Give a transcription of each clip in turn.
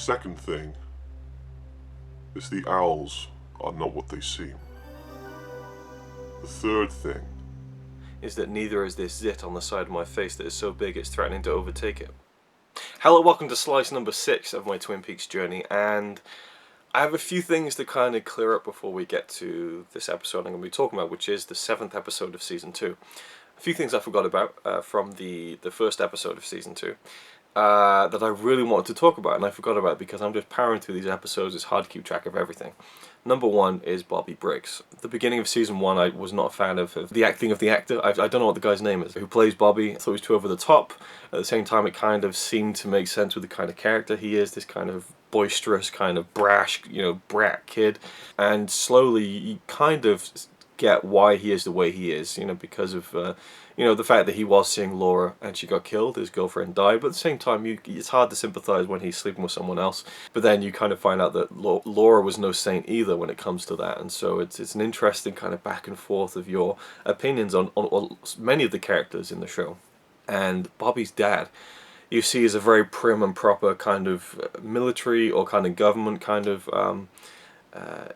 second thing is the owls are not what they seem. The third thing is that neither is this zit on the side of my face that is so big it's threatening to overtake it. Hello, welcome to slice number 6 of my Twin Peaks journey, and I have a few things to kind of clear up before we get to this episode I'm going to be talking about, which is the 7th episode of Season 2. A few things I forgot about from the first episode of Season 2 that I really wanted to talk about, and I forgot about because I'm just powering through these episodes. It's hard to keep track of everything. Number one is Bobby Briggs. At the beginning of Season 1, I was not a fan of the acting of the actor. I don't know what the guy's name is, who plays Bobby. I thought he was too over the top. At the same time, it kind of seemed to make sense with the kind of character he is, this kind of boisterous, kind of brash, brat kid. And slowly, you kind of get why he is the way he is, because of the fact that he was seeing Laura and she got killed, his girlfriend died, but at the same time it's hard to sympathise when he's sleeping with someone else. But then you kind of find out that Laura was no saint either when it comes to that, and so it's an interesting kind of back and forth of your opinions on many of the characters in the show. And Bobby's dad, you see, is a very prim and proper kind of military or kind of government kind of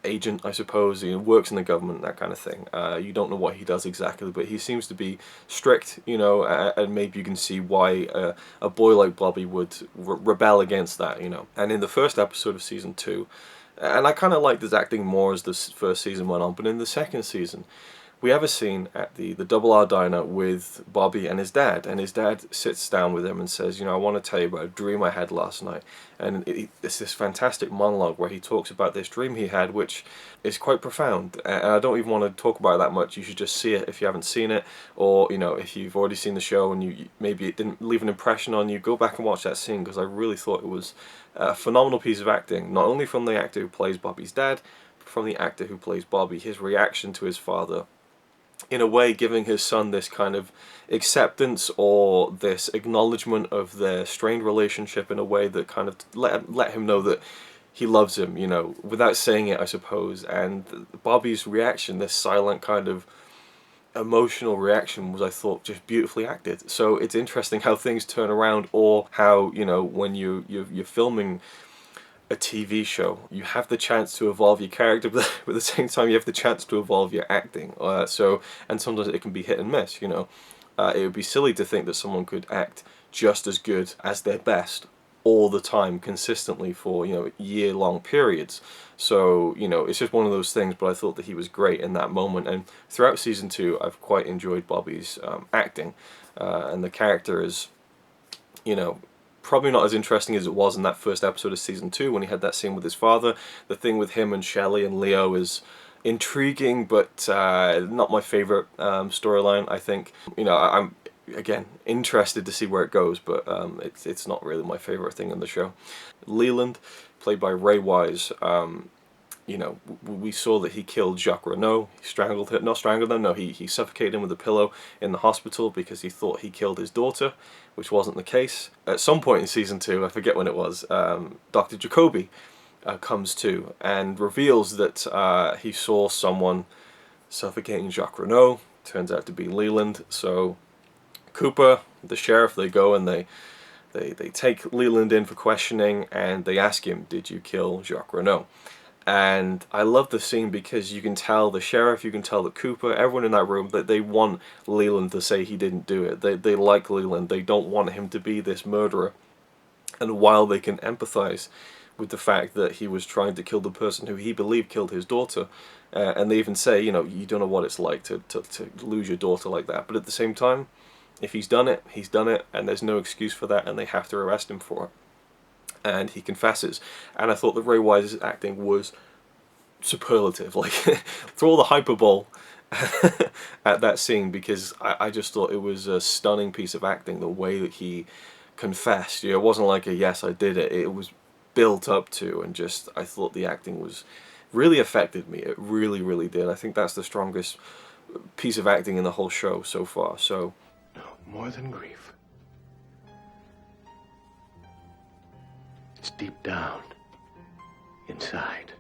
agent, I suppose. He works in the government, that kind of thing. You don't know what he does exactly, but he seems to be strict, and maybe you can see why a boy like Bobby would rebel against that, And in the first episode of Season 2, and I kind of liked his acting more as the first season went on, but in the second season, we have a scene at the Double R Diner with Bobby and his dad sits down with him and says, I want to tell you about a dream I had last night. And it's this fantastic monologue where he talks about this dream he had, which is quite profound. And I don't even want to talk about it that much. You should just see it if you haven't seen it, or if you've already seen the show and maybe it didn't leave an impression on you, go back and watch that scene, because I really thought it was a phenomenal piece of acting, not only from the actor who plays Bobby's dad, but from the actor who plays Bobby. His reaction to his father, in a way giving his son this kind of acceptance or this acknowledgement of their strained relationship in a way that kind of let him know that he loves him, without saying it, I suppose. And Bobby's reaction, this silent kind of emotional reaction, was, I thought, just beautifully acted. So it's interesting how things turn around, or how, when you're filming a TV show, you have the chance to evolve your character, but at the same time you have the chance to evolve your acting. And sometimes it can be hit and miss. It would be silly to think that someone could act just as good as their best all the time, consistently for year-long periods. So it's just one of those things. But I thought that he was great in that moment, and throughout Season 2, I've quite enjoyed Bobby's acting, and the character is, probably not as interesting as it was in that first episode of Season 2 when he had that scene with his father. The thing with him and Shelley and Leo is intriguing, but not my favourite storyline, I think. I'm, again, interested to see where it goes, but it's not really my favourite thing in the show. Leland, played by Ray Wise, we saw that he killed Jacques Renault. He strangled him, not strangled him, no, he suffocated him with a pillow in the hospital because he thought he killed his daughter, which wasn't the case. At some point in Season 2, I forget when it was, Dr. Jacoby comes to and reveals that he saw someone suffocating Jacques Renault. Turns out to be Leland. So Cooper, the sheriff, they go and they take Leland in for questioning, and they ask him, did you kill Jacques Renault? And I love the scene because you can tell the sheriff, you can tell the Cooper, everyone in that room, that they want Leland to say he didn't do it. They like Leland. They don't want him to be this murderer. And while they can empathize with the fact that he was trying to kill the person who he believed killed his daughter, and they even say, you don't know what it's like to lose your daughter like that. But at the same time, if he's done it, and there's no excuse for that, and they have to arrest him for it. And he confesses. And I thought that Ray Wise's acting was superlative, like through all the hyperbole at that scene, because I just thought it was a stunning piece of acting, the way that he confessed. It wasn't like a yes, I did it. It was built up to, and just, I thought the acting was really affected me. It really, really did. I think that's the strongest piece of acting in the whole show so far. So, no more than grief. It's deep down, inside.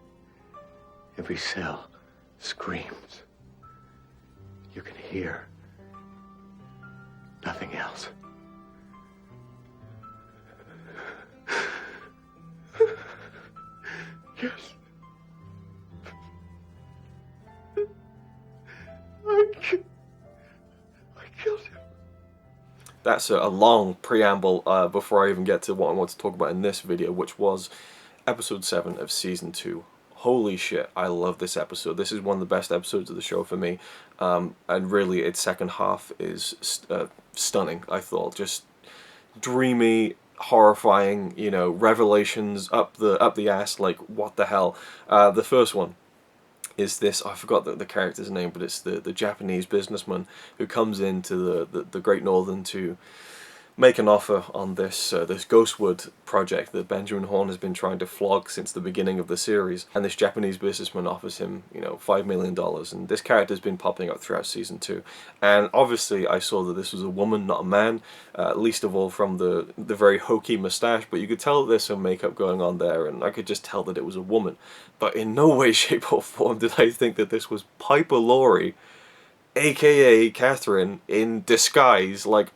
Every cell screams. You can hear nothing else. Yes. I killed him. That's a long preamble before I even get to what I want to talk about in this video, which was episode 7 of season 2. Holy shit, I love this episode. This is one of the best episodes of the show for me, and really its second half is stunning, I thought. Just dreamy, horrifying, you know, revelations up the ass, like what the hell. The first one is this, I forgot the character's name, but it's the Japanese businessman who comes into the Great Northern to make an offer on this this Ghostwood project that Benjamin Horne has been trying to flog since the beginning of the series. And this Japanese businessman offers him, you know, $5 million. And this character's been popping up throughout season 2. And obviously I saw that this was a woman, not a man, least of all from the very hokey moustache, but you could tell that there's some makeup going on there, and I could just tell that it was a woman. But in no way, shape or form did I think that this was Piper Laurie, aka Catherine, in disguise. Like,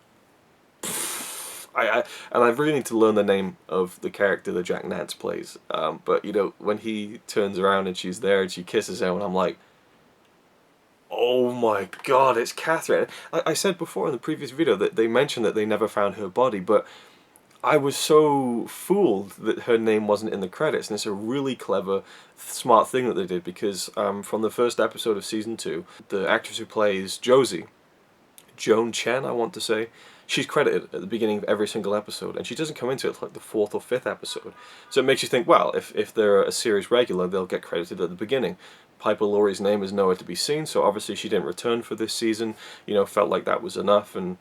and I really need to learn the name of the character that Jack Nance plays. But, you know, when he turns around and she's there and she kisses him, and I'm like, oh my god, it's Catherine. I said before in the previous video that they mentioned that they never found her body, but I was so fooled that her name wasn't in the credits, and it's a really clever, smart thing that they did, because from the first episode of season 2, the actress who plays Josie, Joan Chen, I want to say, she's credited at the beginning of every single episode, and she doesn't come into it like the 4th or 5th episode. So it makes you think, well, if they're a series regular, they'll get credited at the beginning. Piper Laurie's name is nowhere to be seen, so obviously she didn't return for this season. You know, felt like that was enough, and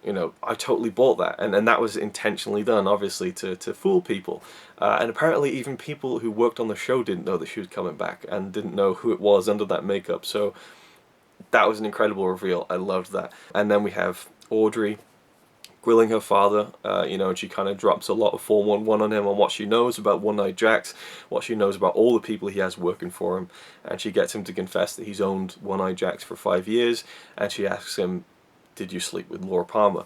you know, I totally bought that, and that was intentionally done, obviously, to fool people. And apparently even people who worked on the show didn't know that she was coming back, and didn't know who it was under that makeup, so that was an incredible reveal. I loved that. And then we have Audrey grilling her father, you know, and she kind of drops a lot of 411 on him on what she knows about One-Eyed Jacks, what she knows about all the people he has working for him, and she gets him to confess that he's owned One-Eyed Jacks for 5 years, and she asks him, did you sleep with Laura Palmer?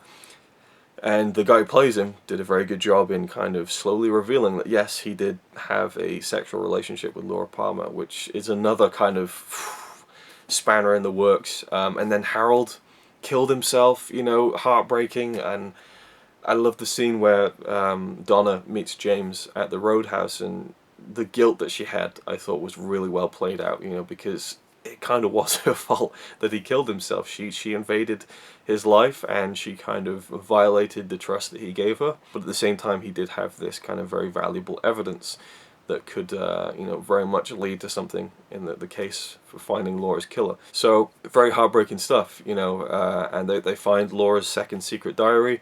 And the guy who plays him did a very good job in kind of slowly revealing that yes, he did have a sexual relationship with Laura Palmer, which is another kind of spanner in the works. And then Harold killed himself, you know, heartbreaking. And I love the scene where Donna meets James at the Roadhouse, and the guilt that she had, I thought, was really well played out, you know, because it kind of was her fault that he killed himself. She invaded his life, and she kind of violated the trust that he gave her, but at the same time he did have this kind of very valuable evidence that could you know, very much lead to something in the case for finding Laura's killer. So very heartbreaking stuff, you know, and they find Laura's second secret diary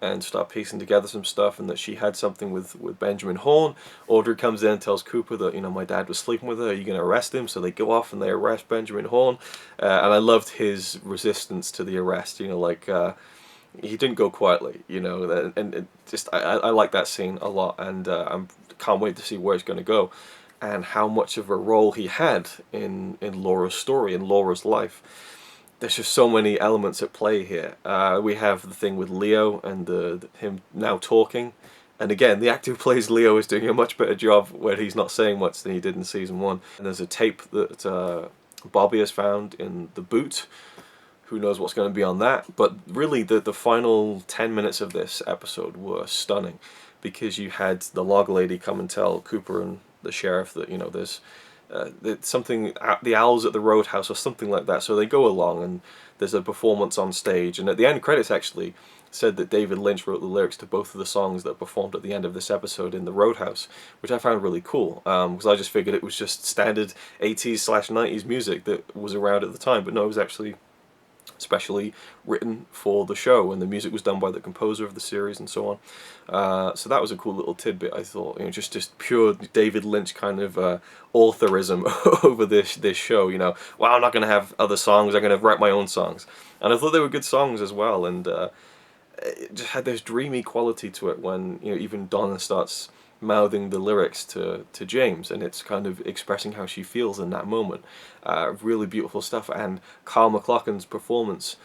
and start piecing together some stuff, and that she had something with Benjamin Horne. Audrey comes in and tells Cooper that, you know, my dad was sleeping with her, are you going to arrest him? So they go off and they arrest Benjamin Horne, and I loved his resistance to the arrest, you know, like, he didn't go quietly, you know, and just, I like that scene a lot, and I can't wait to see where it's going to go, and how much of a role he had in Laura's story, in Laura's life. There's just so many elements at play here. We have the thing with Leo and him now talking. And again, the actor who plays Leo is doing a much better job where he's not saying much than he did in season 1. And there's a tape that Bobby has found in the boot. Who knows what's going to be on that. But really, the final 10 minutes of this episode were stunning. Because you had the log lady come and tell Cooper and the sheriff that, you know, there's something, the owls at the Roadhouse or something like that. So they go along, and there's a performance on stage, and at the end credits actually said that David Lynch wrote the lyrics to both of the songs that performed at the end of this episode in the Roadhouse, which I found really cool, because I just figured it was just standard 80s/90s music that was around at the time, but no, it was actually specially written for the show, and the music was done by the composer of the series and so on. So that was a cool little tidbit, I thought, you know, just pure David Lynch kind of authorism over this show, you know. Well, I'm not going to have other songs, I'm going to write my own songs. And I thought they were good songs as well, and it just had this dreamy quality to it when, you know, even Donna starts mouthing the lyrics to James, and it's kind of expressing how she feels in that moment. Really beautiful stuff. And Carl McLaughlin's performance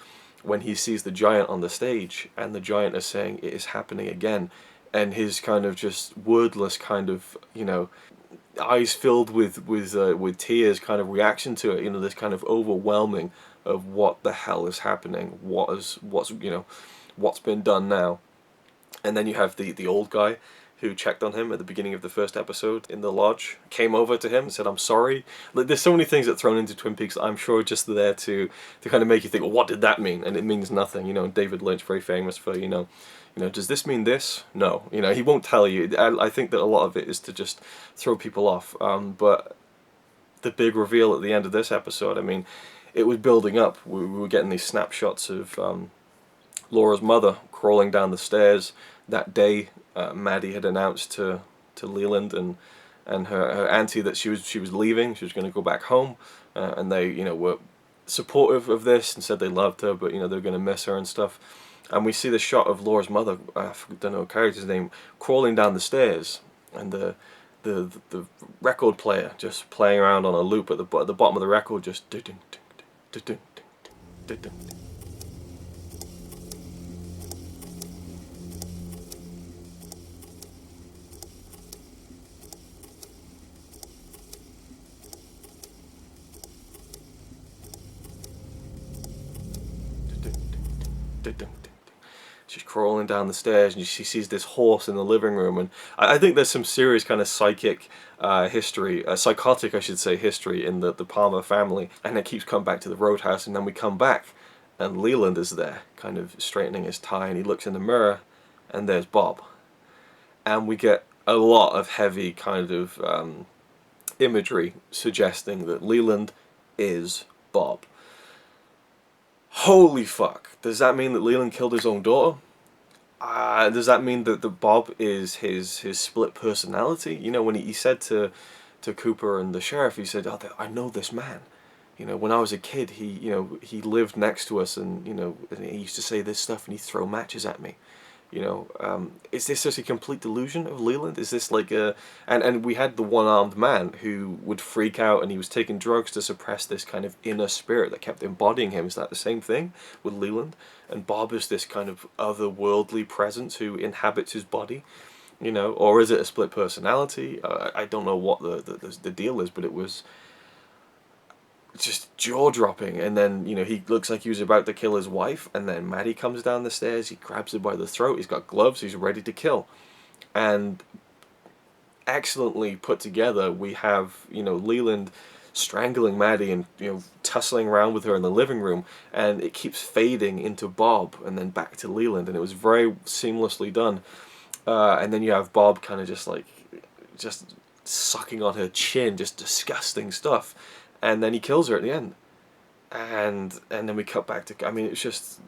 when he sees the giant on the stage, and the giant is saying it is happening again, and his kind of just wordless kind of, you know, eyes filled with tears kind of reaction to it. You know, this kind of overwhelming of what the hell is happening, what's what's been done now. And then you have the old guy who checked on him at the beginning of the first episode in the lodge, came over to him and said, "I'm sorry." Like, there's so many things that are thrown into Twin Peaks that I'm sure are just there to kind of make you think, well, what did that mean? And it means nothing. You know, David Lynch, very famous for, does this mean this? No. You know, he won't tell you. I think that a lot of it is to just throw people off. But the big reveal at the end of this episode, I mean, it was building up. We were getting these snapshots of Laura's mother crawling down the stairs that day. Maddie had announced to Leland and her auntie that she was leaving. She was going to go back home, and they were supportive of this and said they loved her, but they're going to miss her and stuff. And we see the shot of Laura's mother, I don't know the character's name, crawling down the stairs, and the record player just playing around on a loop at the bottom of the record, just she's crawling down the stairs, and she sees this horse in the living room. And I think there's some serious kind of psychotic I should say, history in the Palmer family. And it keeps coming back to the Roadhouse, and then we come back and Leland is there kind of straightening his tie, and he looks in the mirror and there's Bob. And we get a lot of heavy kind of imagery suggesting that Leland is Bob. Holy fuck. Does that mean that Leland killed his own daughter? Does that mean that the Bob is his split personality? When he said to Cooper and the sheriff, he said, "Oh, I know this man. When I was a kid, he lived next to us, and and he used to say this stuff, and he'd throw matches at me." Is this just a complete delusion of Leland? Is this like and we had the one-armed man who would freak out, and he was taking drugs to suppress this kind of inner spirit that kept embodying him. Is that the same thing with Leland? And Bob is this kind of otherworldly presence who inhabits his body, or is it a split personality? I don't know what the deal is, but it was just jaw-dropping. And then he looks like he was about to kill his wife, and then Maddie comes down the stairs, he grabs her by the throat, he's got gloves, he's ready to kill. And excellently put together, we have Leland strangling Maddie and tussling around with her in the living room, and it keeps fading into Bob and then back to Leland, and it was very seamlessly done. And then you have Bob kind of just sucking on her chin, just disgusting stuff. And then he kills her at the end, and then we cut back to. I mean, it's just,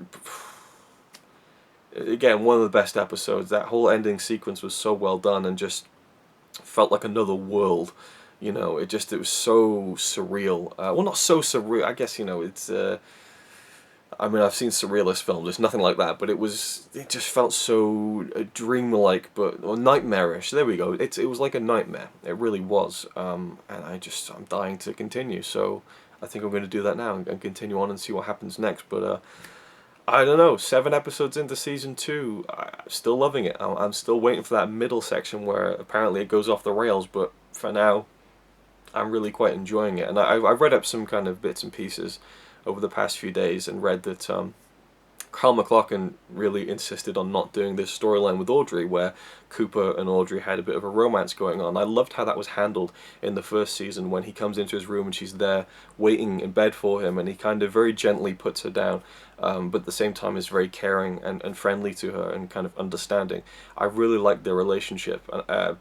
again, one of the best episodes. That whole ending sequence was so well done, and just felt like another world. It was so surreal. Well, not so surreal. I guess it's. I mean, I've seen surrealist films. It's nothing like that, but it just felt so dreamlike, or nightmarish. There we go. It was like a nightmare. It really was. And I'm dying to continue. So I think I'm going to do that now and continue on and see what happens next. But I don't know. 7 episodes into season 2, I'm still loving it. I'm still waiting for that middle section where apparently it goes off the rails. But for now, I'm really quite enjoying it. And I've read up some kind of bits and pieces over the past few days, and read that Carl McLaughlin really insisted on not doing this storyline with Audrey, where Cooper and Audrey had a bit of a romance going on. I loved how that was handled in the first season, when he comes into his room and she's there waiting in bed for him, and he kind of very gently puts her down, but at the same time is very caring and friendly to her and kind of understanding. I really liked their relationship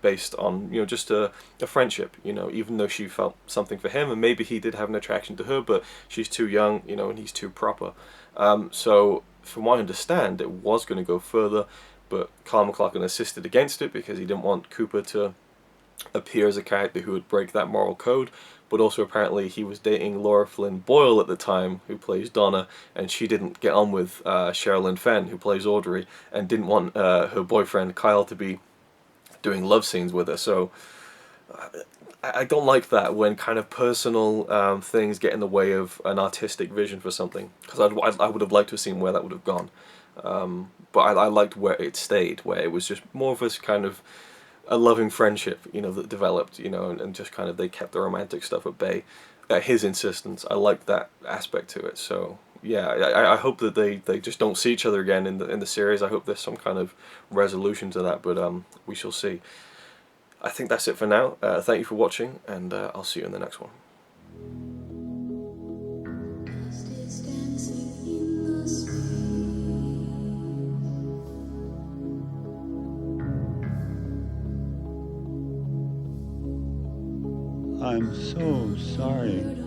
based on just a friendship, even though she felt something for him, and maybe he did have an attraction to her, but she's too young, and he's too proper. So from what I understand, it was going to go further, but Carl McLaughlin insisted against it because he didn't want Cooper to appear as a character who would break that moral code. But also apparently he was dating Laura Flynn Boyle at the time, who plays Donna, and she didn't get on with Sherilyn Fenn, who plays Audrey, and didn't want her boyfriend Kyle to be doing love scenes with her. So I don't like that when kind of personal things get in the way of an artistic vision for something, because I would have liked to have seen where that would have gone. But I liked where it stayed, where it was just more of this kind of a loving friendship, you know, that developed, you know, and just kind of they kept the romantic stuff at bay at his insistence. I like that aspect to it. So yeah, I hope that they just don't see each other again in the series. I hope there's some kind of resolution to that, but we shall see. I think that's it for now. Thank you for watching, and I'll see you in the next one. I'm so sorry.